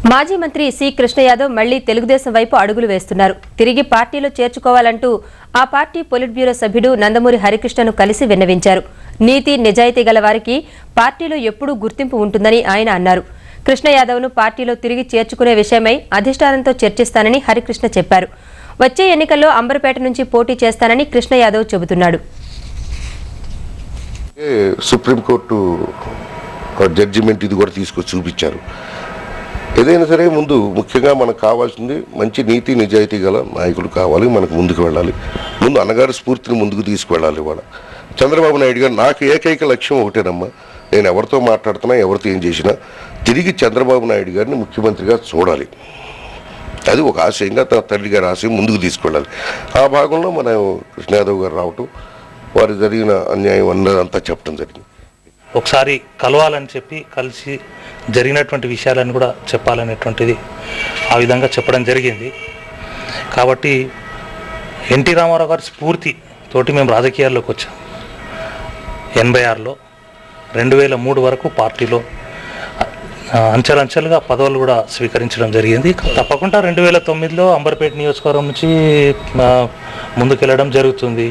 మాజీ మంత్రి సి కృష్ణ యాదవ్ మళ్లీ తెలుగుదేశం వైపు అడుగులు వేస్తున్నారు. తిరిగి పార్టీలో చేర్చుకోవాలంటూ ఆ పార్టీ పొలిట్ బ్యూరో సభ్యుడు నందమూరి హరికృష్ణను కలిసి విన్నవించారు. నీతి నిజాయితీ గల వారికి పార్టీలో ఎప్పుడూ గుర్తింపు ఉంటుందని ఆయన అన్నారు. కృష్ణ యాదవ్ను పార్టీలో తిరిగి చేర్చుకునే విషయమై అధిష్టానంతో చర్చిస్తానని హరికృష్ణ చెప్పారు. వచ్చే ఎన్నికల్లో అంబర్పేట నుంచి పోటీ చేస్తానని కృష్ణ యాదవ్ చెబుతున్నాడు. సుప్రీంకోర్టు జడ్జిమెంట్ ఇది కూడా తీసుకొచ్చి చూపించారు. ఏదైనా సరే ముందు ముఖ్యంగా మనకు కావాల్సింది మంచి నీతి నిజాయితీ గల నాయకులు కావాలి. మనకు ముందుకు వెళ్ళాలి. ముందు అన్నగారి స్ఫూర్తిని ముందుకు తీసుకువెళ్ళాలి. ఇవాళ చంద్రబాబు నాయుడు గారు నాకు ఏకైక లక్ష్యం ఒకటేనమ్మా, నేను ఎవరితో మాట్లాడుతున్నా ఎవరితో ఏం చేసినా తిరిగి చంద్రబాబు నాయుడు గారిని ముఖ్యమంత్రిగా చూడాలి. అది ఒక ఆశయంగా తన తల్లి గారి ఆశయం ముందుకు తీసుకెళ్ళాలి. ఆ భాగంలో మన కృష్ణ యాదవ్ గారు రావటం, వారి జరిగిన అన్యాయం అన్నదంతా చెప్పడం జరిగింది. ఒకసారి కలవాలని చెప్పి కలిసి జరిగినటువంటి విషయాలను కూడా చెప్పాలనేటువంటిది ఆ విధంగా చెప్పడం జరిగింది. కాబట్టి ఎన్టీ రామారావు గారి స్ఫూర్తి తోటి మేము రాజకీయాల్లోకి వచ్చాం. 86లో 2003 వరకు పార్టీలో అంచెలంచెలుగా పదవులు కూడా స్వీకరించడం జరిగింది. తప్పకుండా 2009లో అంబర్పేట నియోజకవర్గం నుంచి ముందుకెళ్ళడం జరుగుతుంది.